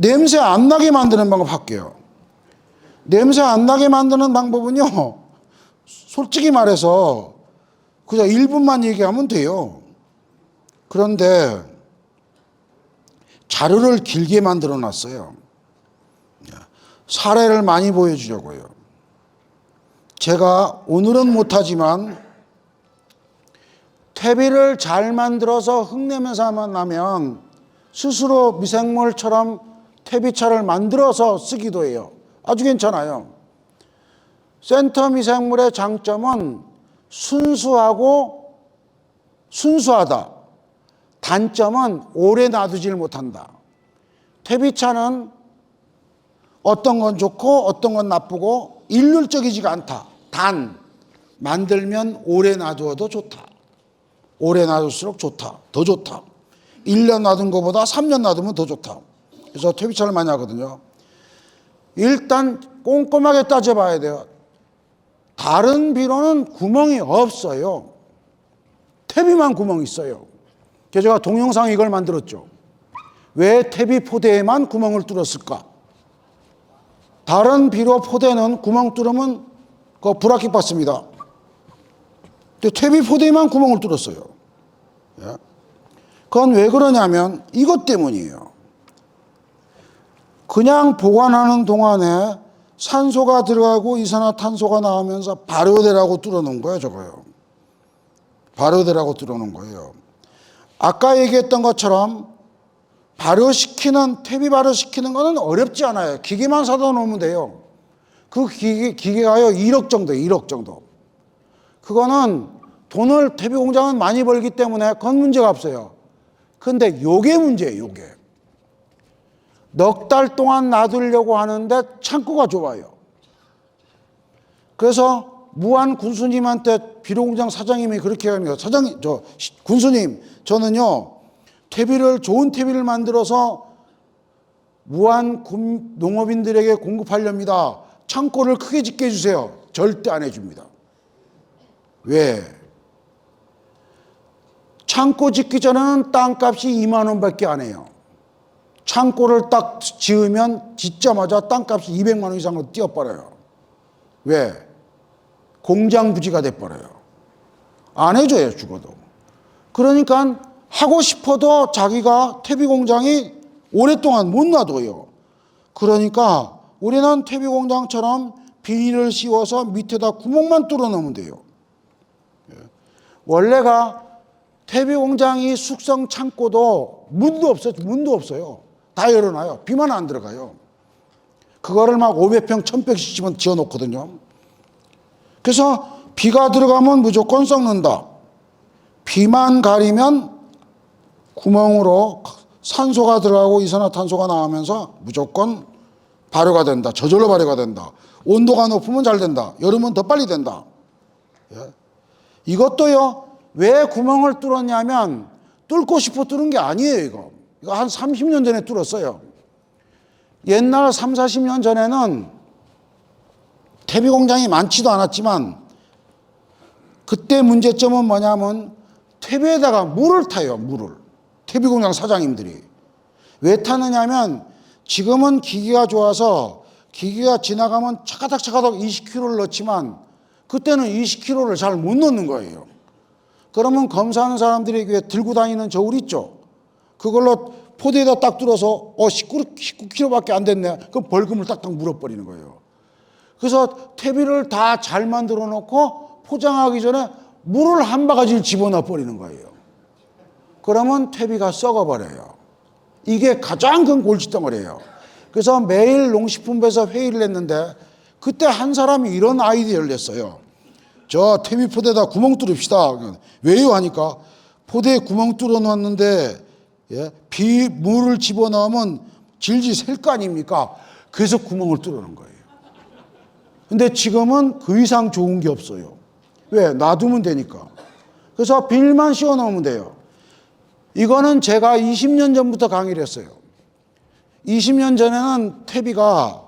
냄새 안 나게 만드는 방법 할게요. 냄새 안 나게 만드는 방법은요, 솔직히 말해서 그냥 1분만 얘기하면 돼요. 그런데 자료를 길게 만들어 놨어요. 사례를 많이 보여주려고요. 제가 오늘은 못하지만 퇴비를 잘 만들어서 흙내면서만 나면 스스로 미생물처럼 퇴비차를 만들어서 쓰기도 해요. 아주 괜찮아요. 센터 미생물의 장점은 순수하다. 단점은 오래 놔두질 못한다. 퇴비차는 어떤 건 좋고 어떤 건 나쁘고 일률적이지가 않다. 단, 만들면 오래 놔두어도 좋다. 오래 놔둘수록 좋다. 더 좋다. 1년 놔둔 것보다 3년 놔두면 더 좋다. 그래서 퇴비차를 많이 하거든요. 일단 꼼꼼하게 따져봐야 돼요. 다른 비료는 구멍이 없어요. 퇴비만 구멍이 있어요. 그래서 제가 동영상 이걸 만들었죠. 왜 퇴비 포대에만 구멍을 뚫었을까? 다른 비료 포대는 구멍 뚫으면 그거 불합격 받습니다. 근데 퇴비 포대에만 구멍을 뚫었어요. 그건 왜 그러냐면 이것 때문이에요. 그냥 보관하는 동안에 산소가 들어가고 이산화탄소가 나오면서 발효되라고 뚫어놓은 거예요, 저거요. 발효되라고 뚫어놓은 거예요. 아까 얘기했던 것처럼 퇴비 발효시키는 거는 어렵지 않아요. 기계만 사다 놓으면 돼요. 그 기계가요, 1억 정도, 1억 정도. 그거는 돈을 퇴비 공장은 많이 벌기 때문에 그건 문제가 없어요. 근데 요게 문제예요, 요게. 넉 달 동안 놔두려고 하는데 창고가 좁아요. 그래서 무한 군수님한테 비료공장 사장님이 그렇게 합니다. 군수님, 저는요, 좋은 퇴비를 만들어서 무한 농업인들에게 공급하렵니다. 창고를 크게 짓게 해주세요. 절대 안 해줍니다. 왜? 창고 짓기 전에는 땅값이 2만 원밖에 안 해요. 창고를 딱 지으면 짓자마자 땅값이 200만 원 이상으로 뛰어버려요. 왜? 공장 부지가 돼버려요. 안 해줘요, 죽어도. 그러니까 하고 싶어도 자기가 퇴비 공장이 오랫동안 못 놔둬요. 그러니까 우리는 퇴비 공장처럼 비닐을 씌워서 밑에다 구멍만 뚫어 놓으면 돼요. 원래가 퇴비 공장이 숙성 창고도 문도 없어요. 다 열어놔요. 비만 안 들어가요. 그거를 막 500평, 1000평씩 지어 놓거든요. 그래서 비가 들어가면 무조건 썩는다. 비만 가리면 구멍으로 산소가 들어가고 이산화탄소가 나오면서 무조건 발효가 된다. 저절로 발효가 된다. 온도가 높으면 잘 된다. 여름은 더 빨리 된다. 이것도요, 왜 구멍을 뚫었냐면 뚫고 싶어 뚫은 게 아니에요, 이거. 이거 한 30년 전에 뚫었어요. 옛날 3, 40년 전에는 퇴비 공장이 많지도 않았지만 그때 문제점은 뭐냐면 퇴비에다가 물을 타요, 물을. 퇴비 공장 사장님들이. 왜 타느냐면 지금은 기계가 좋아서 기계가 지나가면 차가닥차가닥 20kg를 넣지만 그때는 20kg를 잘 못 넣는 거예요. 그러면 검사하는 사람들이 들고 다니는 저울 있죠. 그걸로 포대에다 딱 뚫어서 19kg밖에 안 됐네. 그럼 벌금을 딱딱 물어버리는 거예요. 그래서 퇴비를 다 잘 만들어 놓고 포장하기 전에 물을 한 바가지를 집어넣어 버리는 거예요. 그러면 퇴비가 썩어버려요. 이게 가장 큰 골칫덩어리예요. 그래서 매일 농식품부에서 회의를 했는데 그때 한 사람이 이런 아이디어를 냈어요. 저 퇴비 포대에다 구멍 뚫읍시다. 왜요? 하니까 포대에 구멍 뚫어 놨는데 물을 집어넣으면 질질 셀 거 아닙니까? 그래서 구멍을 뚫어 놓은 거예요. 근데 지금은 그 이상 좋은 게 없어요. 왜? 놔두면 되니까. 그래서 비닐만 씌워 놓으면 돼요. 이거는 제가 20년 전부터 강의를 했어요. 20년 전에는 퇴비가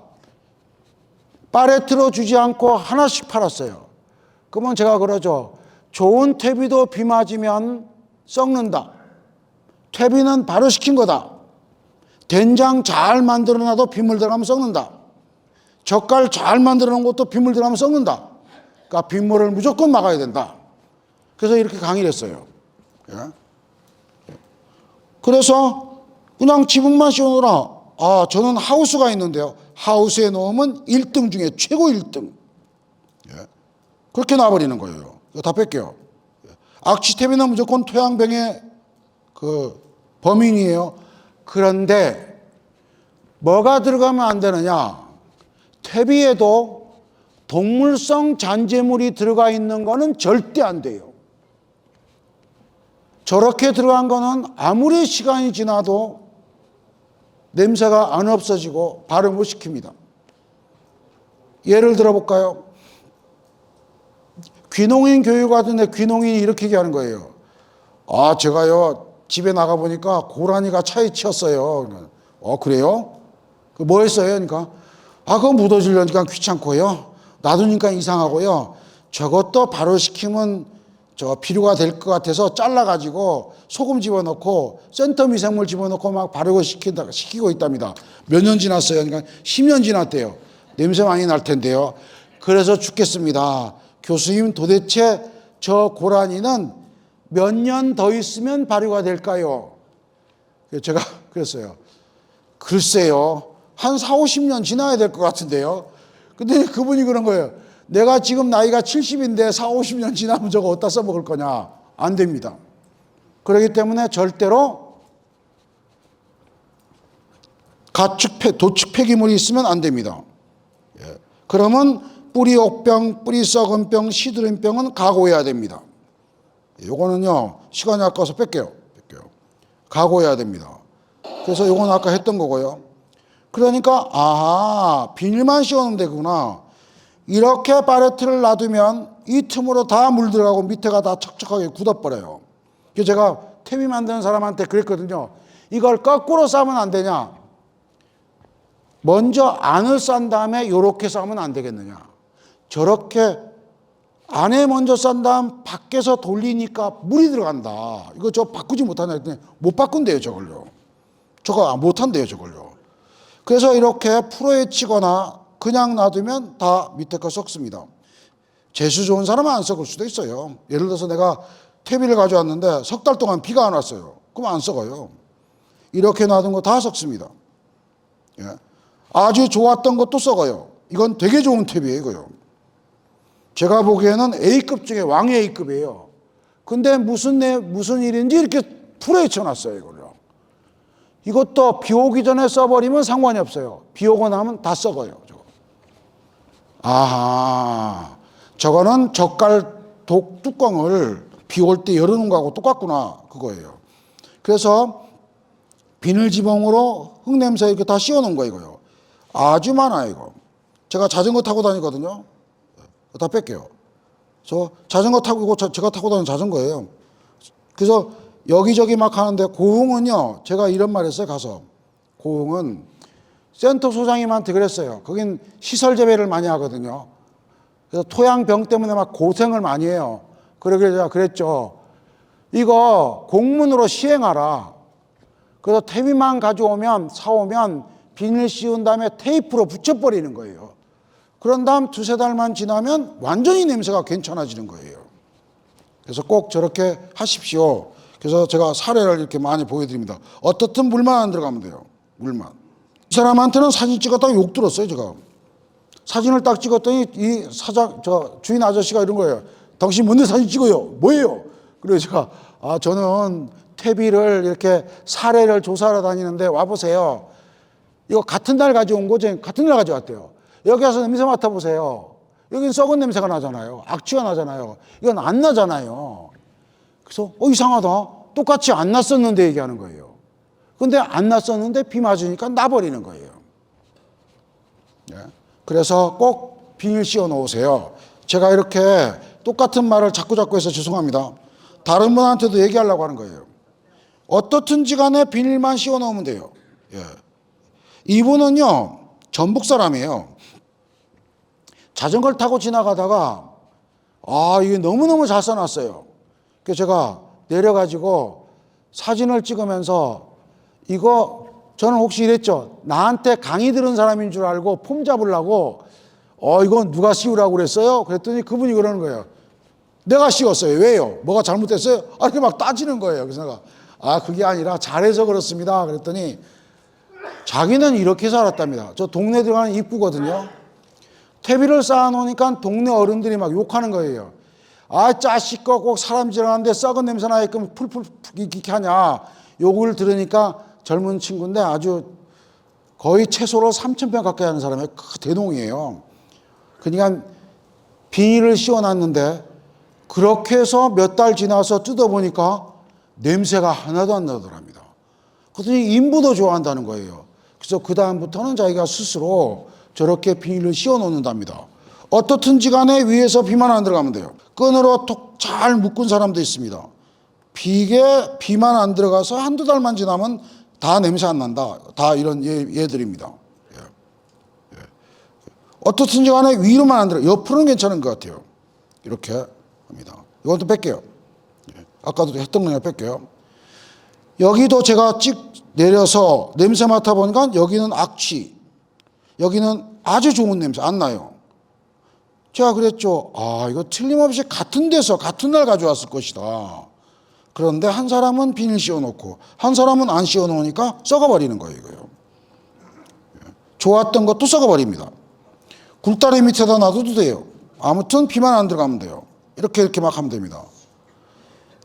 파레트로 주지 않고 하나씩 팔았어요. 그러면 제가 그러죠. 좋은 퇴비도 비 맞으면 썩는다. 퇴비는 발효시킨 거다. 된장 잘 만들어놔도 빗물 들어가면 썩는다. 젓갈 잘 만들어 놓은 것도 빗물 들어가면 썩는다. 그러니까 빗물을 무조건 막아야 된다. 그래서 이렇게 강의를 했어요. 예? 그래서 그냥 지붕만 씌워놓으라. 아, 저는 하우스가 있는데요. 하우스에 놓으면 1등 중에 최고 1등. 예? 그렇게 놔버리는 거예요. 이거 다 뺄게요. 악취탭이는 무조건 토양병의 그 범인이에요. 그런데 뭐가 들어가면 안 되느냐? 퇴비에도 동물성 잔재물이 들어가 있는 거는 절대 안 돼요. 저렇게 들어간 거는 아무리 시간이 지나도 냄새가 안 없어지고 발효 못 시킵니다. 예를 들어볼까요? 귀농인 교육하던데 귀농인이 이렇게 얘기하는 거예요. 아, 제가요 집에 나가보니까 고라니가 차에 치였어요. 그래요? 뭐 했어요? 그러니까 그거 묻어주려니까 귀찮고요. 놔두니까 이상하고요. 저것도 발효시키면 비료가 될 것 같아서 잘라가지고 소금 집어넣고 센터 미생물 집어넣고 막 발효를 시키고 있답니다. 몇 년 지났어요? 그러니까 10년 지났대요. 냄새 많이 날 텐데요. 그래서 죽겠습니다. 교수님, 도대체 저 고라니는 몇 년 더 있으면 발효가 될까요? 제가 그랬어요. 글쎄요. 한 4, 50년 지나야 될 것 같은데요. 근데 그분이 그런 거예요. 내가 지금 나이가 70인데 4, 50년 지나면 저거 어디다 써먹을 거냐. 안 됩니다. 그렇기 때문에 절대로 도축 폐기물이 있으면 안 됩니다. 예. 그러면 뿌리 옥병, 뿌리 썩은 병, 시드린 병은 각오해야 됩니다. 요거는요, 시간이 아까워서 뺄게요. 각오해야 됩니다. 그래서 요건 아까 했던 거고요. 그러니까, 비닐만 씌워놓으면 되구나. 이렇게 팔레트를 놔두면 이 틈으로 다 물 들어가고 밑에가 다 척척하게 굳어버려요. 그래서 제가 퇴비 만드는 사람한테 그랬거든요. 이걸 거꾸로 싸면 안 되냐? 먼저 안을 싼 다음에 이렇게 싸면 안 되겠느냐? 저렇게 안에 먼저 싼 다음 밖에서 돌리니까 물이 들어간다. 이거 저 바꾸지 못하냐 했더니 못 바꾼대요, 저걸요. 저거 못한대요, 저걸요. 그래서 이렇게 풀어에 치거나 그냥 놔두면 다 밑에 거 썩습니다. 재수 좋은 사람은 안 썩을 수도 있어요. 예를 들어서 내가 퇴비를 가져왔는데 석 달 동안 비가 안 왔어요. 그럼 안 썩어요. 이렇게 놔둔 거 다 썩습니다. 예. 아주 좋았던 것도 썩어요. 이건 되게 좋은 퇴비예요, 이거요. 제가 보기에는 A급 중에 왕 A급이에요. 근데 무슨 일인지 이렇게 풀에 쳐놨어요, 이걸요. 이것도 비 오기 전에 써버리면 상관이 없어요. 비 오고 나면 다 썩어요, 저거. 아하, 저거는 젓갈 독 뚜껑을 비 올 때 열어놓은 거하고 똑같구나, 그거예요. 그래서 비닐지붕으로 흙냄새 이렇게 다 씌워놓은 거예요, 이거요. 아주 많아요, 이거. 제가 자전거 타고 다니거든요. 다 뺄게요. 저 자전거 타고, 이거 제가 타고 다니는 자전거예요. 그래서 여기저기 막 하는데 고흥은요, 제가 이런 말 했어요, 가서. 고흥은 센터 소장님한테 그랬어요. 거긴 시설 재배를 많이 하거든요. 그래서 토양병 때문에 막 고생을 많이 해요. 그러길래 제가 그랬죠. 이거 공문으로 시행하라. 그래서 퇴비만 사오면 비닐 씌운 다음에 테이프로 붙여버리는 거예요. 그런 다음 2, 3달만 지나면 완전히 냄새가 괜찮아지는 거예요. 그래서 꼭 저렇게 하십시오. 그래서 제가 사례를 이렇게 많이 보여드립니다. 어떻든 물만 안 들어가면 돼요. 물만. 이 사람한테는 사진 찍었다가 욕 들었어요, 제가. 사진을 딱 찍었더니 이 주인 아저씨가 이런 거예요. 당신 뭔데 사진 찍어요? 뭐예요? 그래서 제가, 저는 퇴비를 이렇게 사례를 조사하러 다니는데 와보세요. 이거 같은 날 가져온 거죠? 같은 날 가져왔대요. 여기 와서 냄새 맡아보세요. 여긴 썩은 냄새가 나잖아요. 악취가 나잖아요. 이건 안 나잖아요. 그래서 이상하다. 똑같이 안 났었는데 얘기하는 거예요. 근데 안 났었는데 비 맞으니까 나버리는 거예요. 네. 그래서 꼭 비닐 씌워 놓으세요. 제가 이렇게 똑같은 말을 자꾸 해서 죄송합니다. 다른 분한테도 얘기하려고 하는 거예요. 어떻든지 간에 비닐만 씌워 놓으면 돼요. 예. 이분은요, 전북 사람이에요. 자전거를 타고 지나가다가 이게 너무너무 잘 써놨어요. 그래서 제가 내려가지고 사진을 찍으면서 이거 저는 혹시 이랬죠. 나한테 강의 들은 사람인 줄 알고 폼 잡으려고 이건 누가 씌우라고 그랬어요? 그랬더니 그분이 그러는 거예요. 내가 씌웠어요. 왜요? 뭐가 잘못됐어요? 이렇게 막 따지는 거예요. 그래서 내가 그게 아니라 잘해서 그렇습니다. 그랬더니 자기는 이렇게 살았답니다. 저 동네 들어가는 입구거든요. 퇴비를 쌓아놓으니까 동네 어른들이 막 욕하는 거예요. 짜식거 꼭 사람 지나가는데 썩은 냄새 나게끔 풀풀 이렇게 하냐. 욕을 들으니까 젊은 친구인데 아주 거의 채소로 3,000평 가까이 하는 사람이 대농이에요. 그러니까 비닐을 씌워놨는데 그렇게 해서 몇 달 지나서 뜯어보니까 냄새가 하나도 안 나더랍니다. 그랬더니 인부도 좋아한다는 거예요. 그래서 그 다음부터는 자기가 스스로 저렇게 비닐을 씌워놓는답니다. 어떻든지 간에 위에서 비만 안 들어가면 돼요. 끈으로 톡 잘 묶은 사람도 있습니다. 비만 안 들어가서 한두 달만 지나면 다 냄새 안 난다. 다 이런 얘들입니다. 어떻든지 간에 위로만 안 들어. 옆으로는 괜찮은 것 같아요. 이렇게 합니다. 이것도 뺄게요. 아까도 했던 거냐 뺄게요. 여기도 제가 찍 내려서 냄새 맡아보니까 여기는 악취, 여기는 아주 좋은 냄새 안 나요. 제가 그랬죠. 이거 틀림없이 같은 데서 같은 날 가져왔을 것이다. 그런데 한 사람은 비닐 씌워놓고 한 사람은 안 씌워놓으니까 썩어버리는 거예요. 이거요. 좋았던 것도 썩어버립니다. 굴다리 밑에다 놔둬도 돼요. 아무튼 비만 안 들어가면 돼요. 이렇게 막 하면 됩니다.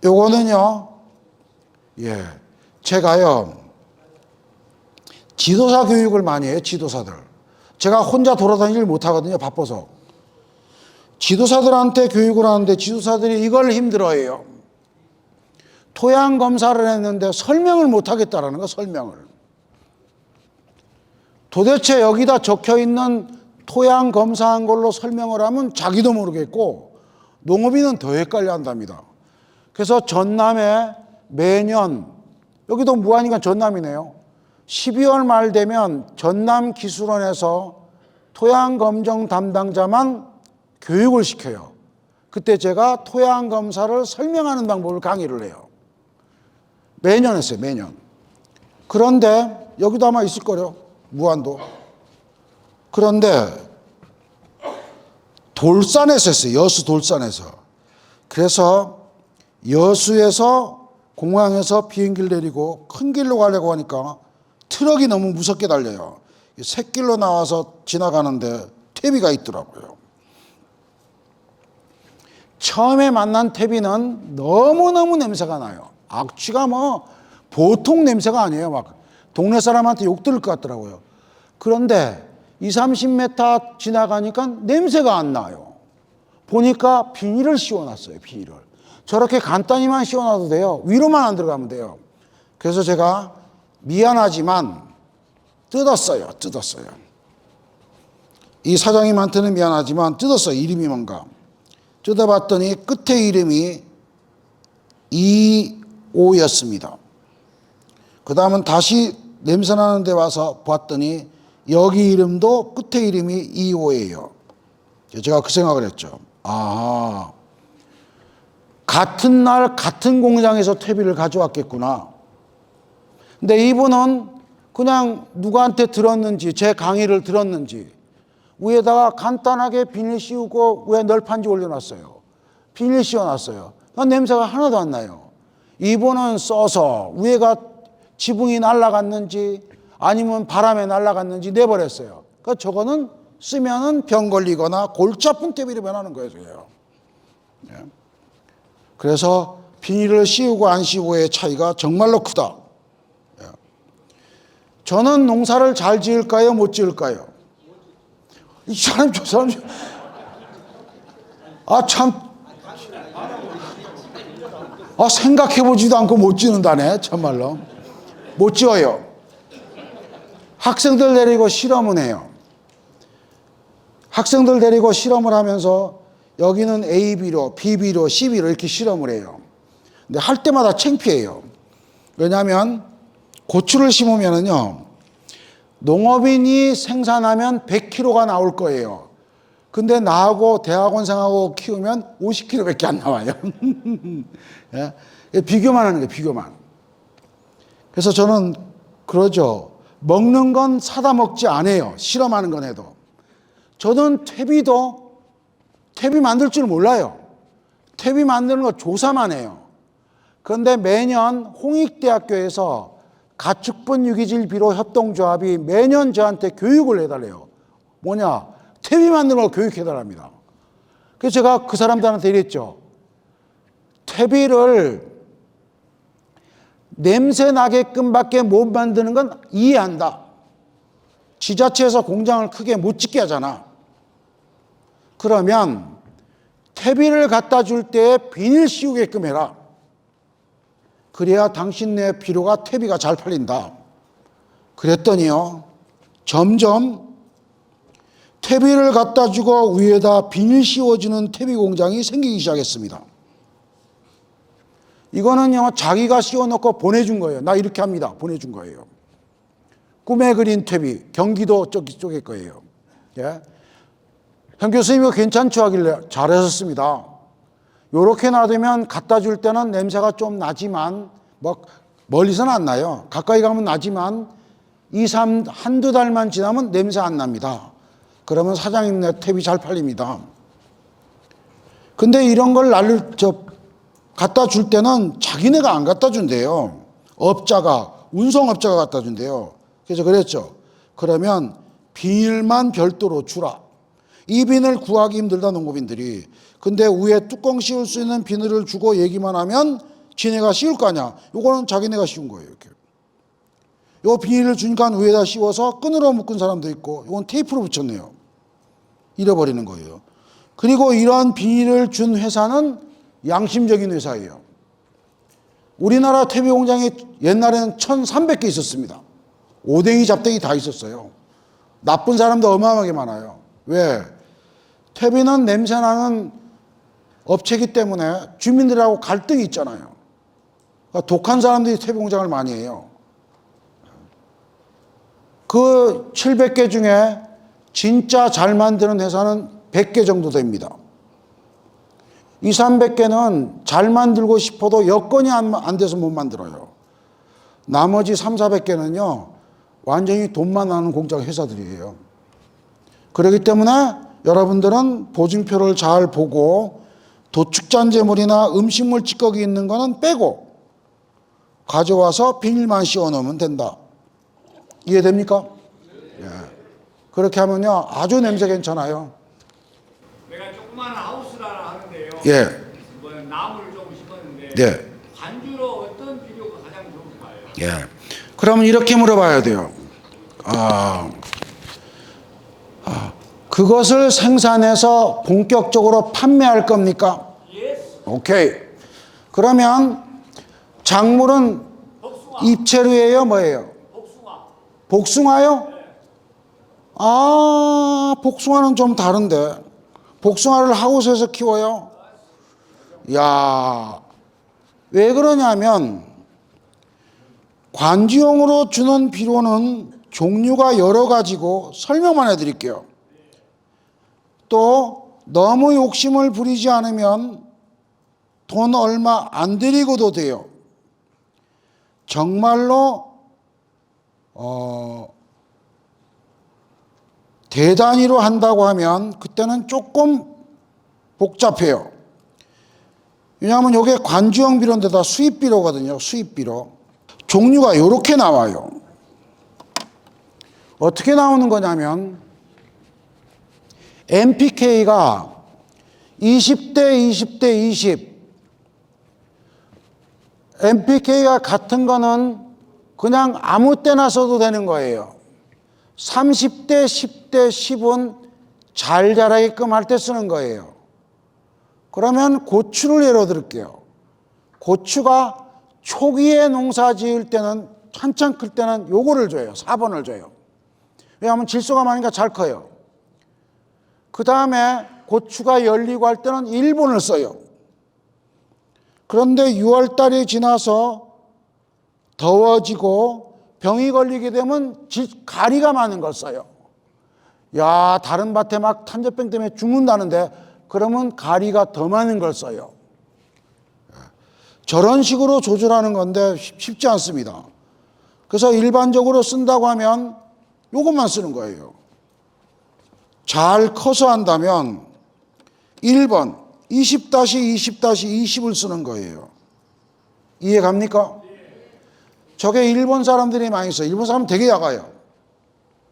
요거는요, 제가요, 지도사 교육을 많이 해요, 지도사들. 제가 혼자 돌아다니질 못하거든요, 바빠서. 지도사들한테 교육을 하는데 지도사들이 이걸 힘들어해요. 토양 검사를 했는데 설명을 못 하겠다라는 거, 설명을. 도대체 여기다 적혀 있는 토양 검사한 걸로 설명을 하면 자기도 모르겠고 농업인은 더 헷갈려 한답니다. 그래서 전남에 매년, 여기도 무안이가 전남이네요. 12월 말 되면 전남기술원에서 토양검정 담당자만 교육을 시켜요. 그때 제가 토양검사를 설명하는 방법을 강의를 해요. 매년 했어요, 매년. 그런데 여기도 아마 있을 거예요, 무안도. 그런데 돌산에서 했어요, 여수 돌산에서. 그래서 여수에서 공항에서 비행기를 내리고 큰 길로 가려고 하니까 트럭이 너무 무섭게 달려요. 샛길로 나와서 지나가는데 퇴비가 있더라고요. 처음에 만난 퇴비는 너무너무 냄새가 나요. 악취가 보통 냄새가 아니에요. 막 동네 사람한테 욕 들을 것 같더라고요. 그런데 20-30m 지나가니까 냄새가 안 나요. 보니까 비닐을 씌워놨어요, 비닐을. 저렇게 간단히만 씌워놔도 돼요. 위로만 안 들어가면 돼요. 그래서 제가 미안하지만 뜯었어요. 이 사장님한테는 미안하지만 뜯었어요. 이름이 뭔가. 뜯어봤더니 끝에 이름이 이오였습니다. 그 다음은 다시 냄새나는 데 와서 봤더니 여기 이름도 끝에 이름이 이오예요. 제가 그 생각을 했죠. 같은 날 같은 공장에서 퇴비를 가져왔겠구나. 근데 이분은 그냥 누구한테 들었는지, 제 강의를 들었는지 위에다가 간단하게 비닐 씌우고 위에 널판지 올려놨어요. 비닐 씌워놨어요. 냄새가 하나도 안 나요. 이분은 써서 위에가 지붕이 날아갔는지 아니면 바람에 날아갔는지 내버렸어요. 그러니까 저거는 쓰면은 병 걸리거나 골치 아픈 퇴비로 변하는 거예요. 그래서 비닐을 씌우고 안 씌우고의 차이가 정말로 크다. 저는 농사를 잘 지을까요? 못 지을까요? 이 사람, 저 사람, 생각해보지도 않고 못 지는다네, 참말로. 못 지어요. 학생들 데리고 실험을 해요. 학생들 데리고 실험을 하면서 여기는 AB로, BB로, CB로 이렇게 실험을 해요. 근데 할 때마다 창피해요. 왜냐하면 고추를 심으면은요, 농업인이 생산하면 100kg가 나올 거예요. 근데 나하고 대학원생하고 키우면 50kg밖에 안 나와요. 예? 비교만 하는 거예요, 비교만. 그래서 저는 그러죠. 먹는 건 사다 먹지 않아요. 실험하는 건 해도. 저는 퇴비 만들 줄 몰라요. 퇴비 만드는 거 조사만 해요. 그런데 매년 홍익대학교에서 가축분 유기질 비료 협동조합이 매년 저한테 교육을 해달래요. 뭐냐? 퇴비 만드는 걸 교육해달랍니다. 그래서 제가 그 사람들한테 이랬죠. 퇴비를 냄새 나게끔 밖에 못 만드는 건 이해한다. 지자체에서 공장을 크게 못 짓게 하잖아. 그러면 퇴비를 갖다 줄 때 비닐 씌우게끔 해라. 그래야 당신네 비료가 퇴비가 잘 팔린다. 그랬더니요, 점점 퇴비를 갖다 주고 위에다 비닐 씌워주는 퇴비 공장이 생기기 시작했습니다. 이거는요, 자기가 씌워놓고 보내준 거예요. 나 이렇게 합니다. 보내준 거예요. 꿈에 그린 퇴비, 경기도 쪽일 거예요. 예? 현 교수님 이거 괜찮죠 하길래 잘하셨습니다. 요렇게 놔두면 갖다 줄 때는 냄새가 좀 나지만, 뭐, 멀리서는 안 나요. 가까이 가면 나지만, 한두 달만 지나면 냄새 안 납니다. 그러면 사장님네 탭이 잘 팔립니다. 근데 이런 걸 갖다 줄 때는 자기네가 안 갖다 준대요. 운송업자가 갖다 준대요. 그래서 그랬죠. 그러면 비닐만 별도로 주라. 이 비닐 구하기 힘들다, 농업인들이. 근데 위에 뚜껑 씌울 수 있는 비닐을 주고 얘기만 하면 지네가 씌울 거 아니야. 요거는 자기네가 씌운 거예요. 이렇게. 요 비닐을 주니까 위에다 씌워서 끈으로 묶은 사람도 있고, 이건 테이프로 붙였네요. 잃어버리는 거예요. 그리고 이러한 비닐을 준 회사는 양심적인 회사예요. 우리나라 퇴비 공장이 옛날에는 1,300개 있었습니다. 오뎅이 잡댕이 다 있었어요. 나쁜 사람도 어마어마하게 많아요. 왜? 퇴비는 냄새나는 업체이기 때문에 주민들하고 갈등이 있잖아요. 그러니까 독한 사람들이 퇴비 공장을 많이 해요. 그 700개 중에 진짜 잘 만드는 회사는 100개 정도 됩니다. 200~300개는 잘 만들고 싶어도 여건이 안 돼서 못 만들어요. 나머지 300~400개는요, 완전히 돈만 나는 공장 회사들이에요. 그렇기 때문에 여러분들은 보증표를 잘 보고 도축잔재물이나 음식물 찌꺼기 있는 거는 빼고 가져와서 비닐만 씌워 넣으면 된다. 이해됩니까? 예. 그렇게 하면요, 아주 냄새 괜찮아요. 내가 조그마한 하우스를 하나 하는데요. 예. 뭐 나무를 좀 심었는데 예. 관주로 어떤 비료가 가장 좋을까요? 예. 그러면 이렇게 물어봐야 돼요. 그것을 생산해서 본격적으로 판매할 겁니까? 예스. 오케이. 그러면 작물은 복숭아. 잎채류예요, 뭐예요? 복숭아. 복숭아요? 네. 복숭아는 좀 다른데. 복숭아를 하우스에서 키워요? 야, 왜 그러냐면 관주용으로 주는 비료는 종류가 여러 가지고 설명만 해드릴게요. 또 너무 욕심을 부리지 않으면 돈 얼마 안 들이고도 돼요. 정말로 대단위로 한다고 하면 그때는 조금 복잡해요. 왜냐하면 이게 관주용 비료인데다 수입비료거든요. 수입비료. 종류가 이렇게 나와요. 어떻게 나오는 거냐면 NPK가 20대, 20대, 20. NPK가 같은 거는 그냥 아무 때나 써도 되는 거예요. 30대, 10대, 10은 잘 자라게끔 할 때 쓰는 거예요. 그러면 고추를 예로 들을게요. 고추가 초기에 농사 지을 때는, 한참 클 때는 요거를 줘요. 4번을 줘요. 왜냐하면 질소가 많으니까 잘 커요. 그 다음에 고추가 열리고 할 때는 1번을 써요. 그런데 6월 달이 지나서 더워지고 병이 걸리게 되면 가리가 많은 걸 써요. 야, 다른 밭에 막 탄저병 때문에 죽는다는데 그러면 가리가 더 많은 걸 써요. 저런 식으로 조절하는 건데 쉽지 않습니다. 그래서 일반적으로 쓴다고 하면 요것만 쓰는 거예요. 잘 커서 한다면 1번 20-20-20을 쓰는 거예요. 이해 갑니까? 저게 일본 사람들이 많이 써요. 일본 사람은 되게 약아요.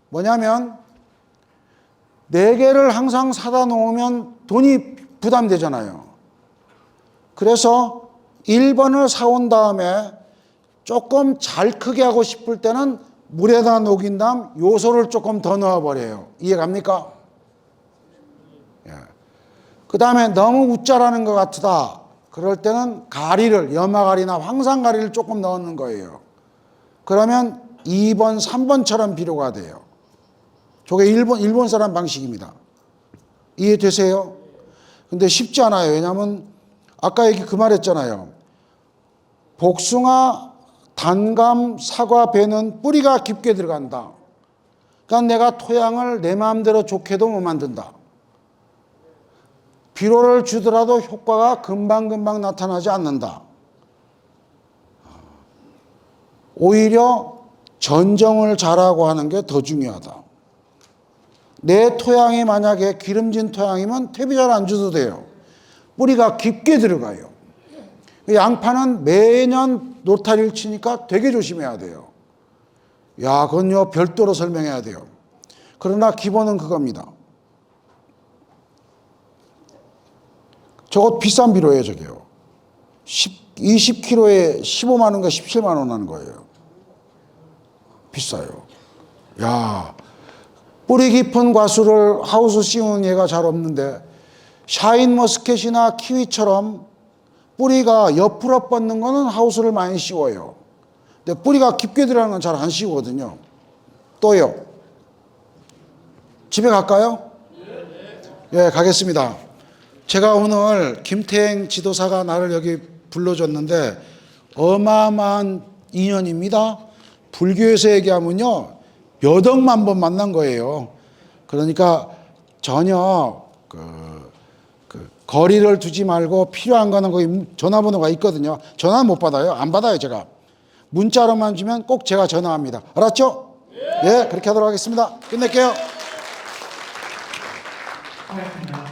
뭐냐면 4개를 항상 사다 놓으면 돈이 부담되잖아요. 그래서 1번을 사온 다음에 조금 잘 크게 하고 싶을 때는 물에다 녹인 다음 요소를 조금 더 넣어버려요. 이해 갑니까? 예. 그 다음에 너무 웃자라는 것 같다. 그럴 때는 가리를, 염화가리나 황산가리를 조금 넣는 거예요. 그러면 2번, 3번처럼 비료가 돼요. 저게 일본 사람 방식입니다. 이해되세요? 근데 쉽지 않아요. 왜냐하면 아까 그 말했잖아요. 복숭아, 단감, 사과, 배는 뿌리가 깊게 들어간다. 그러니까 내가 토양을 내 마음대로 좋게도 못 만든다. 비료를 주더라도 효과가 금방금방 나타나지 않는다. 오히려 전정을 잘하고 하는 게 더 중요하다. 내 토양이 만약에 기름진 토양이면 퇴비 잘 안 줘도 돼요. 뿌리가 깊게 들어가요. 양파는 매년 노타리를 치니까 되게 조심해야 돼요. 야, 그건요 별도로 설명해야 돼요. 그러나 기본은 그겁니다. 저거 비싼 비료예요, 저게요. 20kg에 15만 원인가 17만 원 하는 거예요. 비싸요. 야, 뿌리 깊은 과수를 하우스 씌우는 얘가 잘 없는데 샤인머스켓이나 키위처럼 뿌리가 옆으로 뻗는 거는 하우스를 많이 씌워요. 근데 뿌리가 깊게 들어가는 건 잘 안 씌우거든요. 또요. 집에 갈까요? 예, 가겠습니다. 제가 오늘 김태행 지도사가 나를 여기 불러줬는데 어마어마한 인연입니다. 불교에서 얘기하면요 몇 억만 번 만난 거예요. 그러니까 전혀 거리를 두지 말고 필요한 거는 거기 전화번호가 있거든요. 전화는 못 받아요. 안 받아요, 제가. 문자로만 주면 꼭 제가 전화합니다. 알았죠? 예, 그렇게 하도록 하겠습니다. 끝낼게요. 고맙습니다.